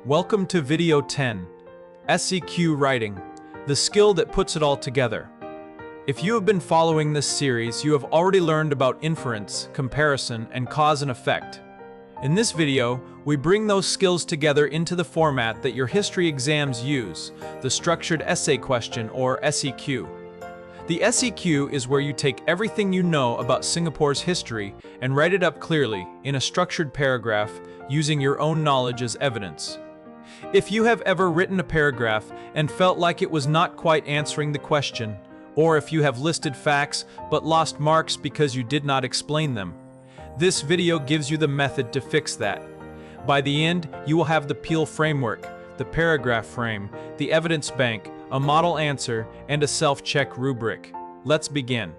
Welcome to Video 10, SEQ Writing, the skill that puts it all together. If you have been following this series, you have already learned about inference, comparison, and cause and effect. In this video, we bring those skills together into the format that your history exams use, the structured essay question or SEQ. The SEQ is where you take everything you know about Singapore's history and write it up clearly in a structured paragraph using your own knowledge as evidence. If you have ever written a paragraph and felt like it was not quite answering the question, or if you have listed facts but lost marks because you did not explain them, this video gives you the method to fix that. By the end, you will have the Peel framework, the paragraph frame, the evidence bank, a model answer, and a self-check rubric. Let's begin.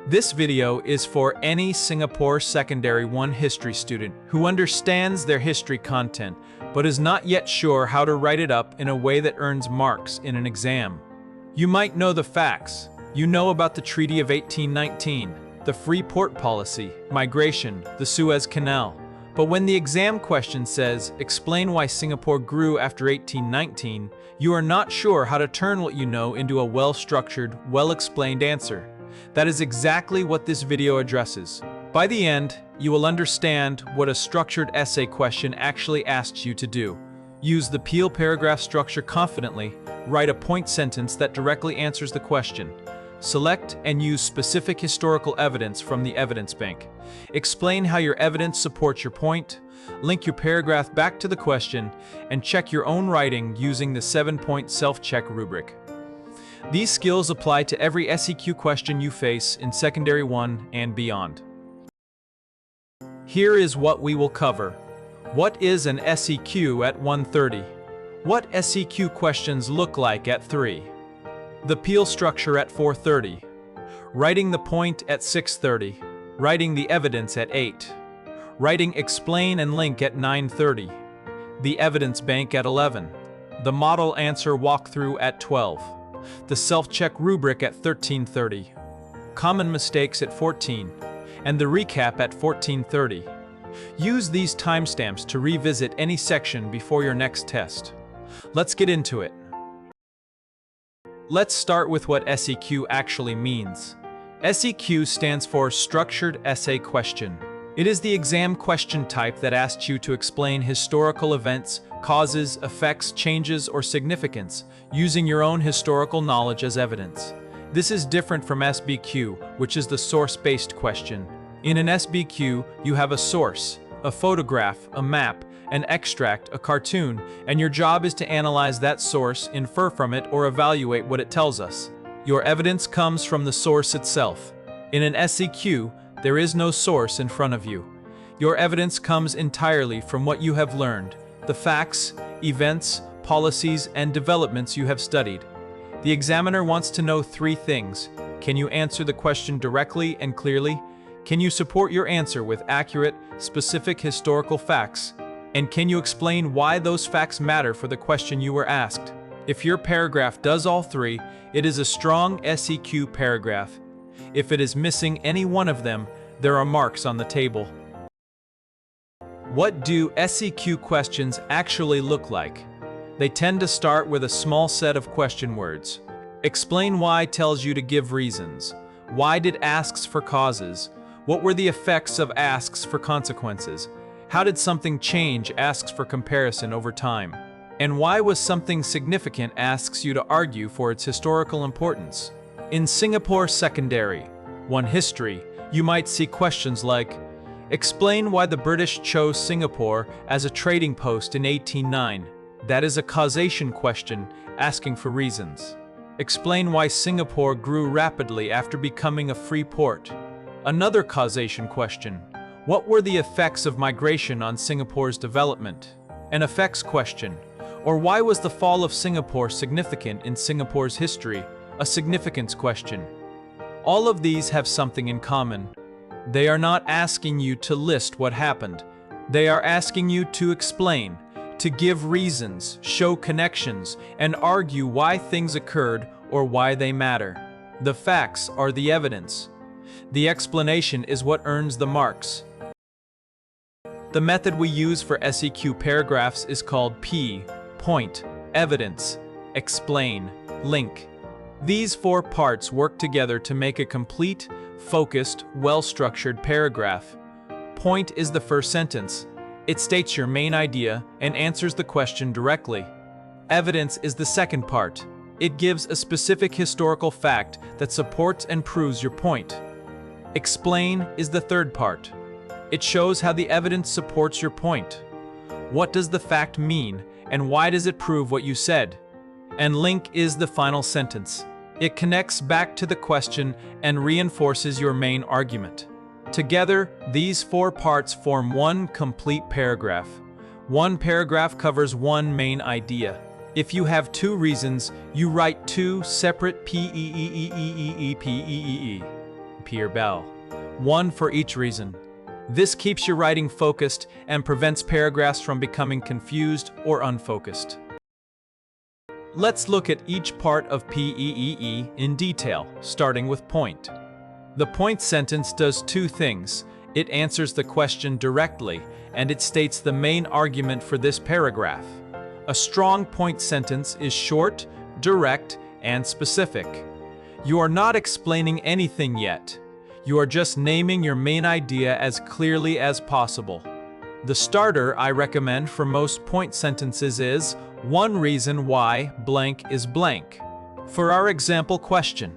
This video is for any Singapore Secondary 1 history student who understands their history content but is not yet sure how to write it up in a way that earns marks in an exam. You might know the facts. You know about the Treaty of 1819, the Free Port Policy, migration, the Suez Canal. But when the exam question says, explain why Singapore grew after 1819, you are not sure how to turn what you know into a well-structured, well-explained answer. That is exactly what this video addresses. By the end, you will understand what a structured essay question actually asks you to do. Use the Peel paragraph structure confidently, write a point sentence that directly answers the question. Select and use specific historical evidence from the evidence bank. Explain how your evidence supports your point, link your paragraph back to the question, and check your own writing using the 7-point self-check rubric. These skills apply to every SEQ question you face in Secondary 1 and beyond. Here is what we will cover. What is an SEQ at 1:30? What SEQ questions look like at 3? The Peel structure at 4:30. Writing the point at 6:30. Writing the evidence at 8. Writing explain and link at 9:30. The evidence bank at 11. The model answer walkthrough at 12. The self-check rubric at 13:30. Common mistakes at 14. And the recap at 14:30. Use these timestamps to revisit any section before your next test. Let's get into it. Let's start with what SEQ actually means. SEQ stands for Structured Essay Question. It is the exam question type that asks you to explain historical events, causes, effects, changes, or significance, using your own historical knowledge as evidence. This is different from SBQ, which is the source-based question. In an SBQ, you have a source, a photograph, a map, an extract, a cartoon, and your job is to analyze that source, infer from it, or evaluate what it tells us. Your evidence comes from the source itself. In an SEQ, there is no source in front of you. Your evidence comes entirely from what you have learned, the facts, events, policies, and developments you have studied. The examiner wants to know 3 things. Can you answer the question directly and clearly? Can you support your answer with accurate, specific historical facts? And can you explain why those facts matter for the question you were asked? If your paragraph does all 3, it is a strong SEQ paragraph. If it is missing any one of them, there are marks on the table. What do SEQ questions actually look like? They tend to start with a small set of question words. Explain why tells you to give reasons. Why did asks for causes? What were the effects of asks for consequences? How did something change asks for comparison over time? And why was something significant asks you to argue for its historical importance? In Singapore Secondary 1 history, you might see questions like, explain why the British chose Singapore as a trading post in 1809. That is a causation question asking for reasons. Explain why Singapore grew rapidly after becoming a free port. Another causation question. What were the effects of migration on Singapore's development? An effects question. Or why was the fall of Singapore significant in Singapore's history? A significance question. All of these have something in common. They are not asking you to list what happened. They are asking you to explain, to give reasons, show connections, and argue why things occurred or why they matter. The facts are the evidence. The explanation is what earns the marks. The method we use for SEQ paragraphs is called P, point, evidence, explain, link. These 4 parts work together to make a complete, focused, well-structured paragraph. Point is the first sentence. It states your main idea and answers the question directly. Evidence is the second part. It gives a specific historical fact that supports and proves your point. Explain is the third part. It shows how the evidence supports your point. What does the fact mean, and why does it prove what you said? And link is the final sentence. It connects back to the question and reinforces your main argument. Together, these 4 parts form one complete paragraph. One paragraph covers one main idea. If you have 2 reasons, you write 2 separate P or bell, one for each reason. This keeps your writing focused and prevents paragraphs from becoming confused or unfocused. Let's look at each part of PEEE in detail, starting with point. The point sentence does 2 things. It answers the question directly, and it states the main argument for this paragraph. A strong point sentence is short, direct, and specific. You are not explaining anything yet. You are just naming your main idea as clearly as possible. The starter I recommend for most point sentences is, one reason why blank is blank. For our example question,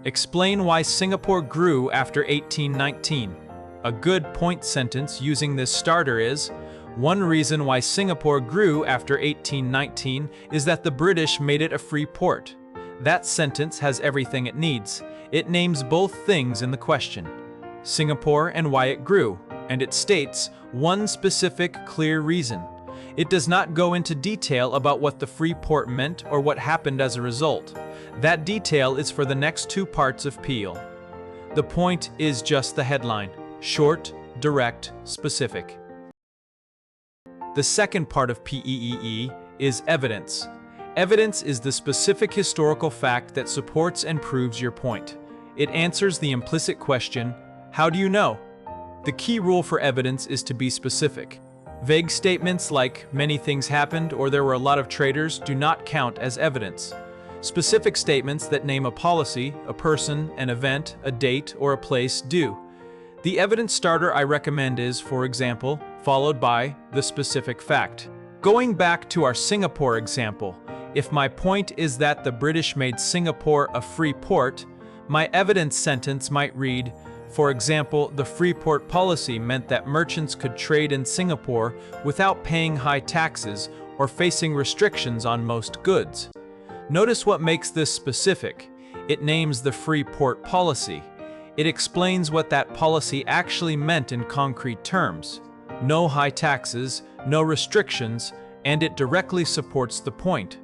explain why Singapore grew after 1819. A good point sentence using this starter is, one reason why Singapore grew after 1819 is that the British made it a free port. That sentence has everything it needs. It names both things in the question, Singapore and why it grew, and it states one specific, clear reason. It does not go into detail about what the free port meant or what happened as a result. That detail is for the next 2 parts of Peel. The point is just the headline, short, direct, specific. The second part of PEEE is evidence. Evidence is the specific historical fact that supports and proves your point. It answers the implicit question, how do you know? The key rule for evidence is to be specific. Vague statements like many things happened or there were a lot of traitors do not count as evidence. Specific statements that name a policy, a person, an event, a date, or a place do. The evidence starter I recommend is, for example, followed by the specific fact. Going back to our Singapore example, if my point is that the British made Singapore a free port, my evidence sentence might read, for example, the free port policy meant that merchants could trade in Singapore without paying high taxes or facing restrictions on most goods. Notice what makes this specific. It names the free port policy. It explains what that policy actually meant in concrete terms. No high taxes, no restrictions, and it directly supports the point.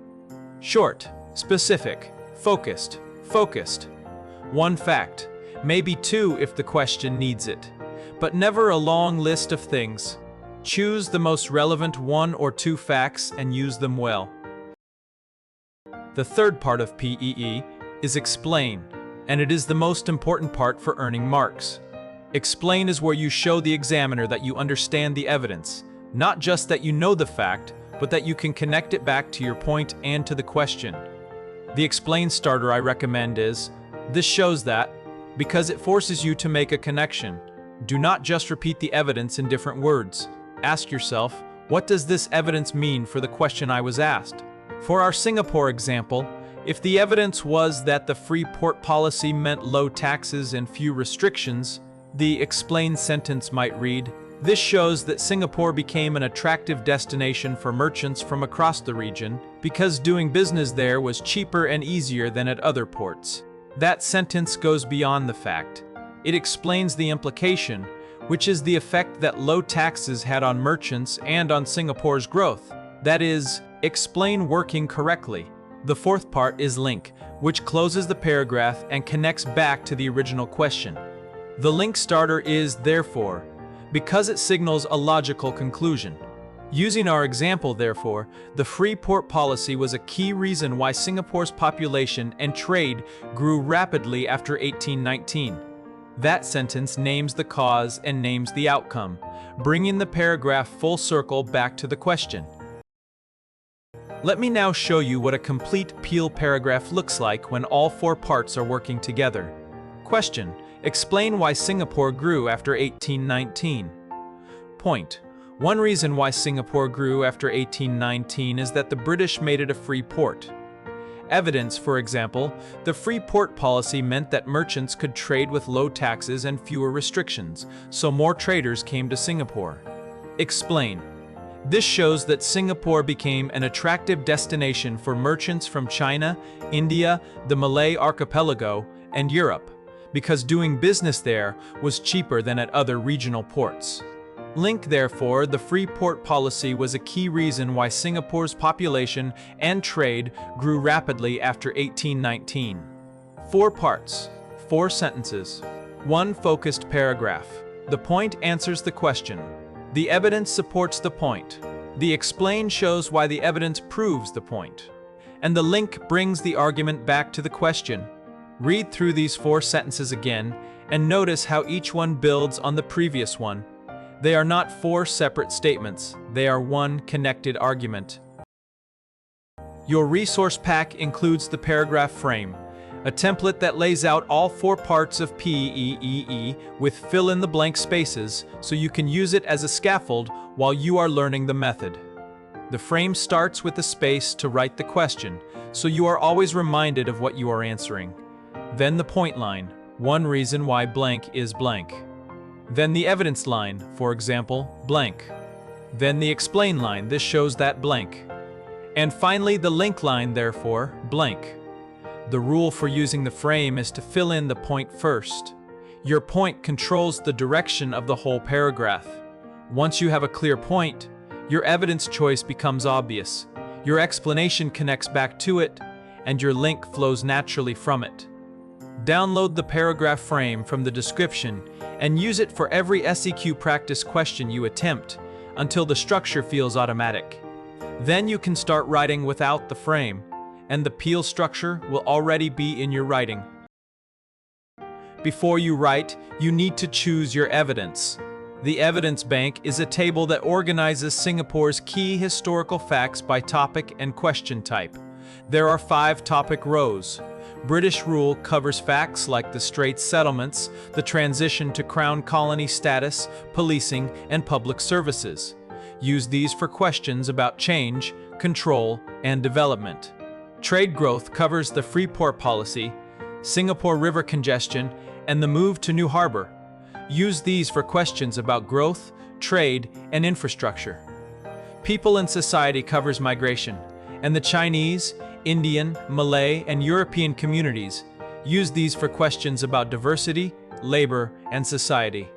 Short, specific, focused, focused. One fact, maybe 2 if the question needs it, but never a long list of things. Choose the most relevant 1 or 2 facts and use them well. The third part of PEE is explain, and it is the most important part for earning marks. Explain is where you show the examiner that you understand the evidence, not just that you know the fact, but that you can connect it back to your point and to the question. The explain starter I recommend is, this shows that, because it forces you to make a connection. Do not just repeat the evidence in different words. Ask yourself, what does this evidence mean for the question I was asked? For our Singapore example, if the evidence was that the free port policy meant low taxes and few restrictions, the explain sentence might read, this shows that Singapore became an attractive destination for merchants from across the region because doing business there was cheaper and easier than at other ports. That sentence goes beyond the fact. It explains the implication, which is the effect that low taxes had on merchants and on Singapore's growth. That is, explain working correctly. The fourth part is link, which closes the paragraph and connects back to the original question. The link starter is, therefore, because it signals a logical conclusion. Using our example, therefore, the free port policy was a key reason why Singapore's population and trade grew rapidly after 1819. That sentence names the cause and names the outcome, bringing the paragraph full circle back to the question. Let me now show you what a complete Peel paragraph looks like when all four parts are working together. Question: explain why Singapore grew after 1819. Point: one reason why Singapore grew after 1819 is that the British made it a free port. Evidence: for example, the free port policy meant that merchants could trade with low taxes and fewer restrictions, so more traders came to Singapore. Explain: this shows that Singapore became an attractive destination for merchants from China, India, the Malay archipelago, and Europe, because doing business there was cheaper than at other regional ports. Link: therefore, the free port policy was a key reason why Singapore's population and trade grew rapidly after 1819. 4 parts, 4 sentences. 1 focused paragraph. The point answers the question. The evidence supports the point. The explain shows why the evidence proves the point. And the link brings the argument back to the question. Read through these 4 sentences again and notice how each one builds on the previous one. They are not 4 separate statements, they are one connected argument. Your resource pack includes the paragraph frame, a template that lays out all 4 parts of PEEE with fill-in-the-blank spaces so you can use it as a scaffold while you are learning the method. The frame starts with a space to write the question, so you are always reminded of what you are answering. Then the point line, one reason why blank is blank. Then the evidence line, for example, blank. Then the explain line, this shows that blank. And finally the link line, therefore, blank. The rule for using the frame is to fill in the point first. Your point controls the direction of the whole paragraph. Once you have a clear point, your evidence choice becomes obvious, your explanation connects back to it, and your link flows naturally from it. Download the paragraph frame from the description and use it for every SEQ practice question you attempt until the structure feels automatic. Then you can start writing without the frame, and the Peel structure will already be in your writing. Before you write, you need to choose your evidence. The evidence bank is a table that organizes Singapore's key historical facts by topic and question type. There are 5 topic rows. British rule covers facts like the Straits settlements, the transition to Crown colony status, policing, and public services. Use these for questions about change, control, and development. Trade growth covers the free port policy, Singapore river congestion, and the move to New Harbour. Use these for questions about growth, trade, and infrastructure. People and society covers migration, and the Chinese, Indian, Malay, and European communities. Use these for questions about diversity, labor, and society.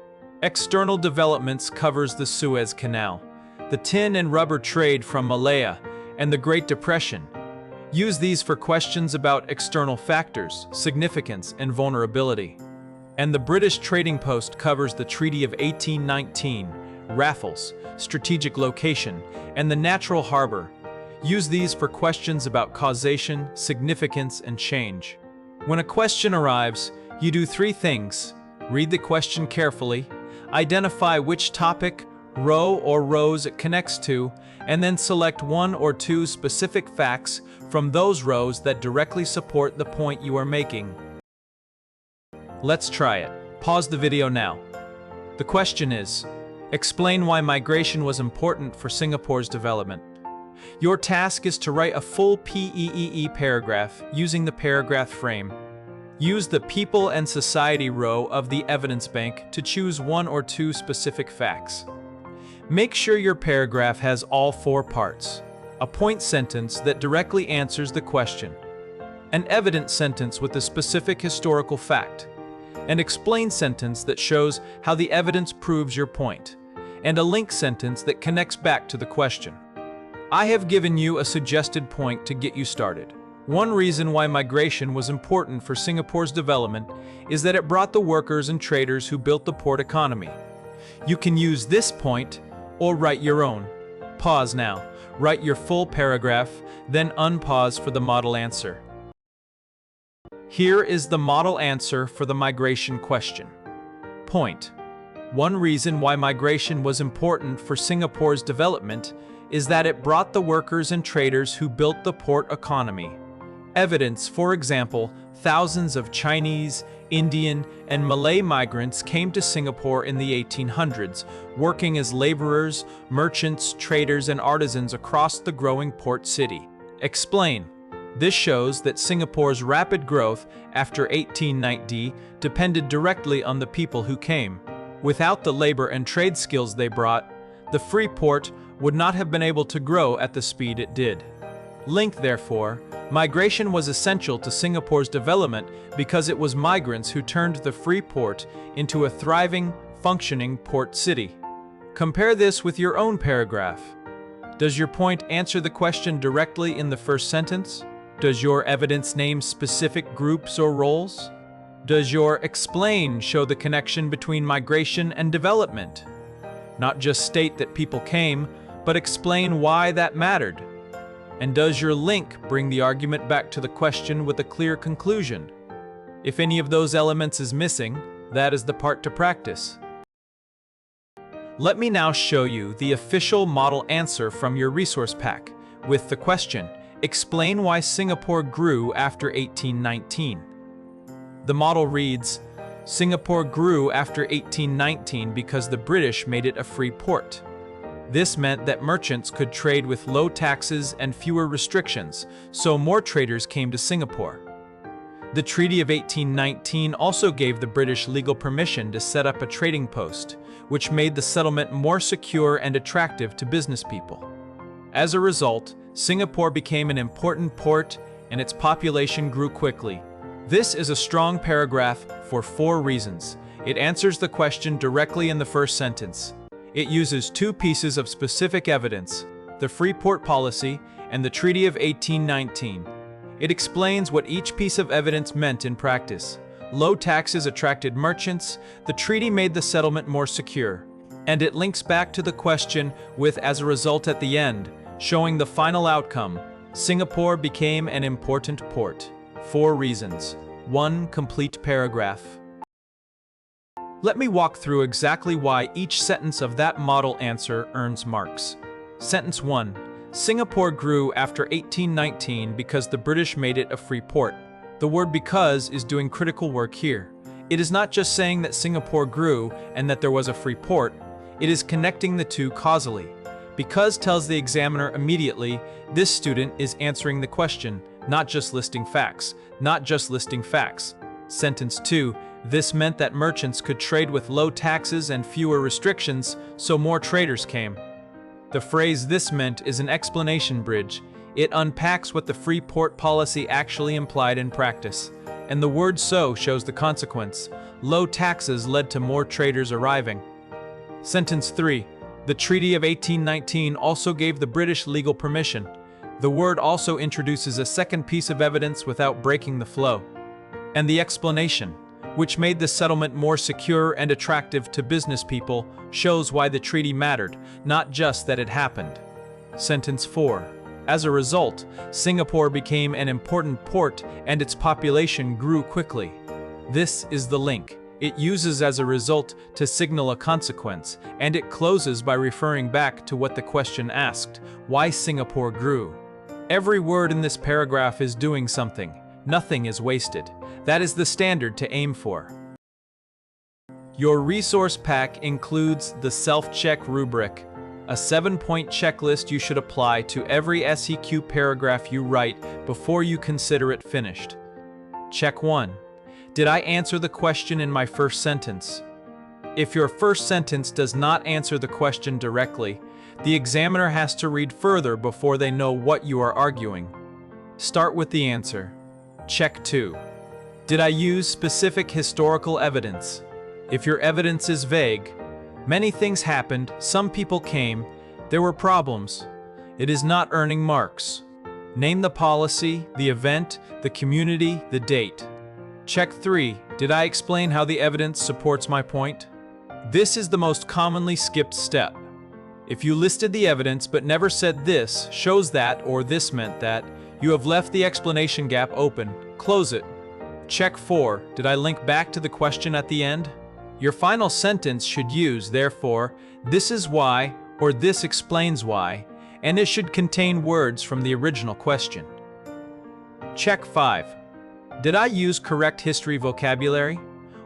External developments covers the Suez Canal, the tin and rubber trade from Malaya, and the Great Depression. Use these for questions about external factors, significance, and vulnerability. And the British Trading Post covers the Treaty of 1819, Raffles, strategic location, and the natural harbor. Use these for questions about causation, significance, and change. When a question arrives, you do 3 things. Read the question carefully, identify which topic, row, or rows it connects to, and then select 1 or 2 specific facts from those rows that directly support the point you are making. Let's try it. Pause the video now. The question is, explain why migration was important for Singapore's development. Your task is to write a full PEEE paragraph using the paragraph frame. Use the People and Society row of the evidence bank to choose 1 or 2 specific facts. Make sure your paragraph has all 4 parts. A point sentence that directly answers the question, an evidence sentence with a specific historical fact, an explain sentence that shows how the evidence proves your point, and a link sentence that connects back to the question. I have given you a suggested point to get you started. One reason why migration was important for Singapore's development is that it brought the workers and traders who built the port economy. You can use this point or write your own. Pause now. Write your full paragraph, then unpause for the model answer. Here is the model answer for the migration question. point. One reason why migration was important for Singapore's development is that it brought the workers and traders who built the port economy. Evidence, for example, thousands of Chinese, Indian, and Malay migrants came to Singapore in the 1800s, working as laborers, merchants, traders, and artisans across the growing port city. Explain. This shows that Singapore's rapid growth after 1890 depended directly on the people who came. Without the labor and trade skills they brought, the free port would not have been able to grow at the speed it did. Link, therefore, migration was essential to Singapore's development because it was migrants who turned the free port into a thriving, functioning port city. Compare this with your own paragraph. Does your point answer the question directly in the first sentence? Does your evidence name specific groups or roles? Does your explain show the connection between migration and development? Not just state that people came, but explain why that mattered. And does your link bring the argument back to the question with a clear conclusion? If any of those elements is missing, that is the part to practice. Let me now show you the official model answer from your resource pack with the question, explain why Singapore grew after 1819. The model reads, Singapore grew after 1819 because the British made it a free port. This meant that merchants could trade with low taxes and fewer restrictions, so more traders came to Singapore. The Treaty of 1819 also gave the British legal permission to set up a trading post, which made the settlement more secure and attractive to business people. As a result, Singapore became an important port and its population grew quickly. This is a strong paragraph for 4 reasons. It answers the question directly in the first sentence. It uses 2 pieces of specific evidence, the Free Port Policy and the Treaty of 1819. It explains what each piece of evidence meant in practice. Low taxes attracted merchants, the treaty made the settlement more secure. And it links back to the question with as a result at the end, showing the final outcome. Singapore became an important port. 4 reasons. 1 complete paragraph. Let me walk through exactly why each sentence of that model answer earns marks. Sentence 1. Singapore grew after 1819 because the British made it a free port. The word because is doing critical work here. It is not just saying that Singapore grew and that there was a free port. It is connecting the two causally. Because tells the examiner immediately, this student is answering the question, not just listing facts. Not just listing facts. Sentence 2. This meant that merchants could trade with low taxes and fewer restrictions, so more traders came. The phrase "this meant" is an explanation bridge. It unpacks what the free port policy actually implied in practice. And the word "so" shows the consequence. Low taxes led to more traders arriving. Sentence 3. The Treaty of 1819 also gave the British legal permission. The word also introduces a second piece of evidence without breaking the flow. And the explanation, which made the settlement more secure and attractive to business people, shows why the treaty mattered, not just that it happened. Sentence 4. As a result, Singapore became an important port and its population grew quickly. This is the link. It uses as a result to signal a consequence, and it closes by referring back to what the question asked, why Singapore grew. Every word in this paragraph is doing something. Nothing is wasted. That is the standard to aim for. Your resource pack includes the self-check rubric, a 7-point checklist you should apply to every SEQ paragraph you write before you consider it finished. Check 1. Did I answer the question in my first sentence? If your first sentence does not answer the question directly, the examiner has to read further before they know what you are arguing. Start with the answer. Check 2. Did I use specific historical evidence? If your evidence is vague, many things happened, some people came, there were problems. It is not earning marks. Name the policy, the event, the community, the date. Check 3. Did I explain how the evidence supports my point? This is the most commonly skipped step. If you listed the evidence but never said this shows that or this meant that, you have left the explanation gap open. Close it. Check 4. Did I link back to the question at the end? Your final sentence should use, therefore, this is why, or this explains why, and it should contain words from the original question. Check 5. Did I use correct history vocabulary?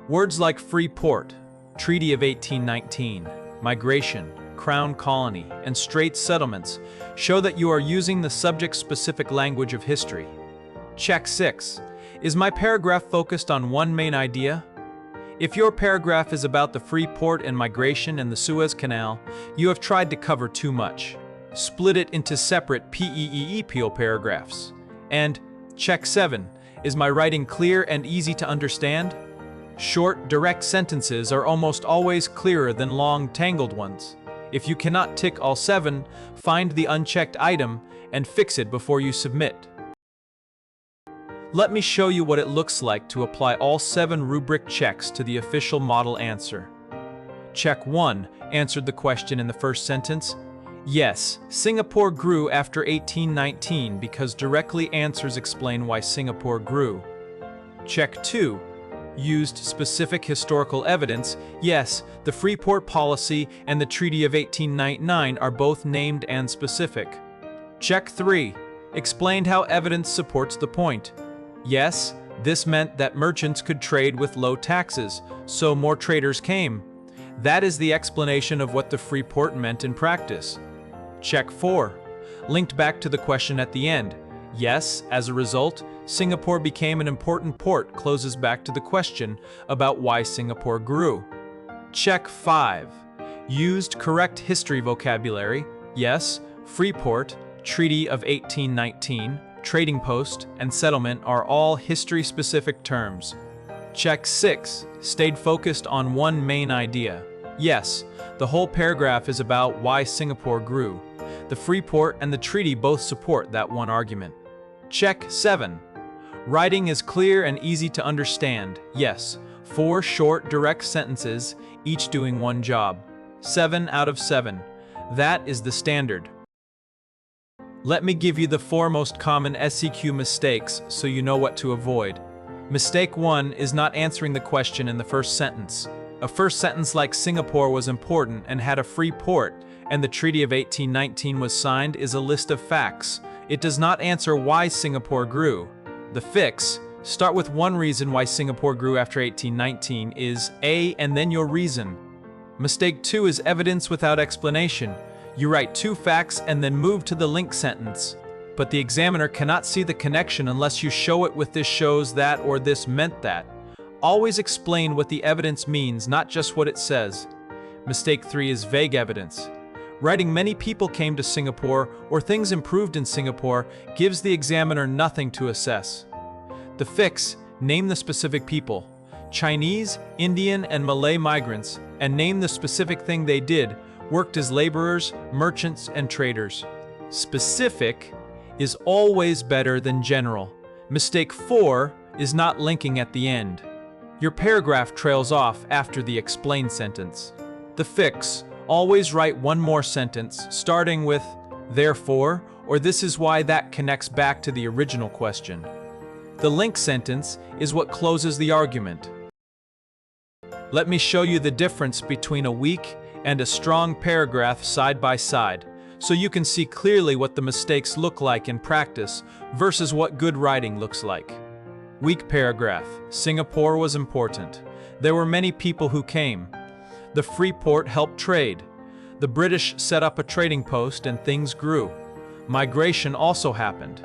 Words like free port, Treaty of 1819, migration, Crown Colony, and Straits Settlements show that you are using the subject-specific language of history. Check 6. Is my paragraph focused on one main idea? If your paragraph is about the free port and migration and the Suez Canal, you have tried to cover too much. Split it into separate PEEPO paragraphs. And check 7. Is my writing clear and easy to understand? Short, direct sentences are almost always clearer than long, tangled ones. If you cannot tick all 7, find the unchecked item and fix it before you submit. Let me show you what it looks like to apply all 7 rubric checks to the official model answer. Check 1 answered the question in the first sentence. Yes, Singapore grew after 1819 because directly answers explain why Singapore grew. Check 2 used specific historical evidence. Yes, the free port policy and the Treaty of 1899 are both named and specific. Check 3 explained how evidence supports the point. Yes, this meant that merchants could trade with low taxes, so more traders came. That is the explanation of what the free port meant in practice. Check 4 linked back to the question at the end. Yes, as a result, Singapore became an important port closes back to the question about why Singapore grew. Check 5 used correct history vocabulary. Yes, free port, Treaty of 1819, trading post, and settlement are all history-specific terms. Check 6 stayed focused on one main idea. Yes, the whole paragraph is about why Singapore grew. The free port and the treaty both support that one argument. Check 7 writing is clear and easy to understand. Yes, 4 short, direct sentences, each doing one job. 7 out of 7. That is the standard. Let me give you the 4 most common SEQ mistakes so you know what to avoid. Mistake 1 is not answering the question in the first sentence. A first sentence like Singapore was important and had a free port, and the Treaty of 1819 was signed is a list of facts. It does not answer why Singapore grew. The fix, start with one reason why Singapore grew after 1819 is A and then your reason. Mistake 2 is evidence without explanation. You write 2 facts and then move to the link sentence. But the examiner cannot see the connection unless you show it with this shows that or this meant that. Always explain what the evidence means, not just what it says. Mistake 3 is vague evidence. Writing many people came to Singapore or things improved in Singapore gives the examiner nothing to assess. The fix, name the specific people. Chinese, Indian, and Malay migrants, and name the specific thing they did, worked as laborers, merchants, and traders. Specific is always better than general. Mistake 4 is not linking at the end. Your paragraph trails off after the explain sentence. The fix, always write one more sentence, starting with therefore, or this is why that connects back to the original question. The link sentence is what closes the argument. Let me show you the difference between a weak and a strong paragraph side by side, so you can see clearly what the mistakes look like in practice versus what good writing looks like. Weak paragraph. Singapore was important. There were many people who came. The free port helped trade. The British set up a trading post and things grew. Migration also happened.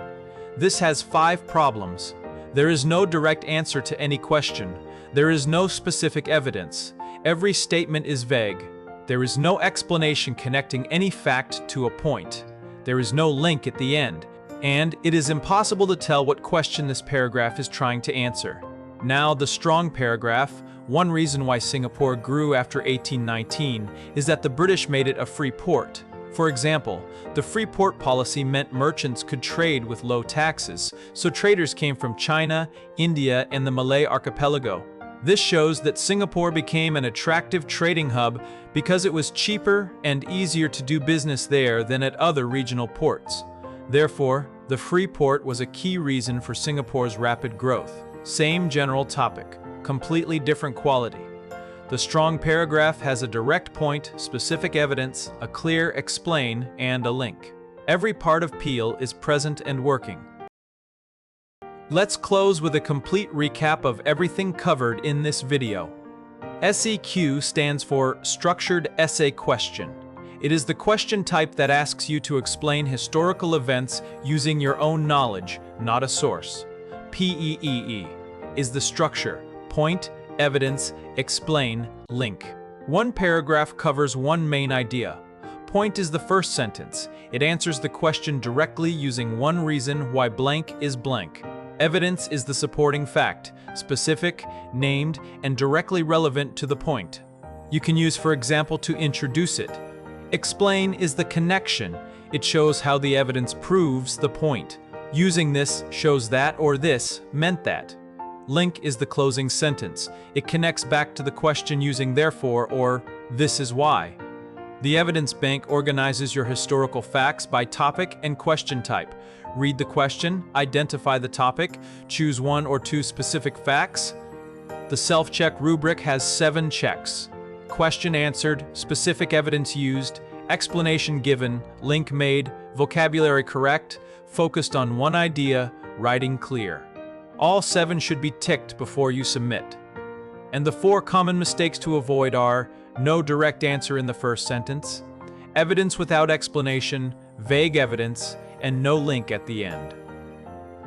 This has 5 problems. There is no direct answer to any question. There is no specific evidence. Every statement is vague. There is no explanation connecting any fact to a point. There is no link at the end. And it is impossible to tell what question this paragraph is trying to answer. Now, the strong paragraph. One reason why Singapore grew after 1819 is that the British made it a free port. For example, the free port policy meant merchants could trade with low taxes, so traders came from China, India, and the Malay archipelago. This shows that Singapore became an attractive trading hub because it was cheaper and easier to do business there than at other regional ports. Therefore, the free port was a key reason for Singapore's rapid growth. Same general topic, completely different quality. The strong paragraph has a direct point, specific evidence, a clear explain, and a link. Every part of Peel is present and working. Let's close with a complete recap of everything covered in this video. SEQ stands for Structured Essay Question. It is the question type that asks you to explain historical events using your own knowledge, not a source. PEEE is the structure, point, evidence, explain, link. One paragraph covers one main idea. Point is the first sentence. It answers the question directly using one reason why blank is blank. Evidence is the supporting fact, specific, named, and directly relevant to the point. You can use, for example, to introduce it. Explain is the connection. It shows how the evidence proves the point. Using this shows that or this meant that. Link is the closing sentence. It connects back to the question using therefore or this is why. The evidence bank organizes your historical facts by topic and question type. Read the question, identify the topic, choose one or two specific facts. The self-check rubric has 7 checks. Question answered, specific evidence used, explanation given, link made, vocabulary correct, focused on one idea, writing clear. All 7 should be ticked before you submit. And the 4 common mistakes to avoid are no direct answer in the first sentence, evidence without explanation, vague evidence, and no link at the end.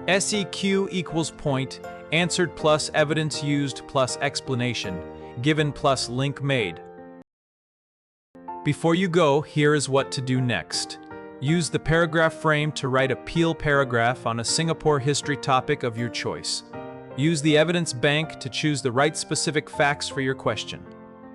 SEQ equals point, answered plus evidence used plus explanation, given plus link made. Before you go, here is what to do next. Use the paragraph frame to write a Peel paragraph on a Singapore history topic of your choice. Use the evidence bank to choose the right specific facts for your question.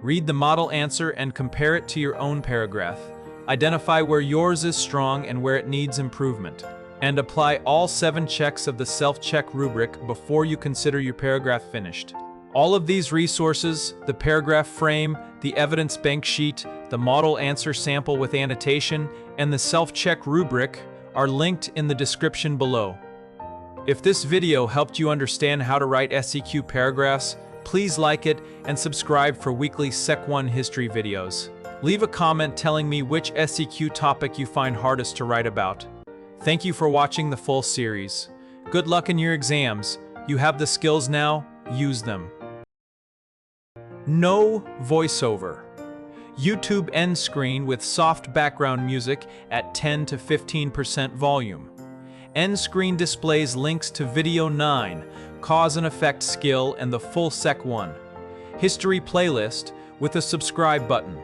Read the model answer and compare it to your own paragraph. Identify where yours is strong and where it needs improvement. And apply all 7 checks of the self-check rubric before you consider your paragraph finished. All of these resources, the paragraph frame, the evidence bank sheet, the model answer sample with annotation, and the self-check rubric are linked in the description below. If this video helped you understand how to write SEQ paragraphs, please like it and subscribe for weekly SEC1 history videos. Leave a comment telling me which SEQ topic you find hardest to write about. Thank you for watching the full series. Good luck in your exams. You have the skills now, use them. No voiceover. YouTube end screen with soft background music at 10 to 15% volume. End screen displays links to Video 9, Cause and Effect skill, and the full SEC1. History playlist with a subscribe button.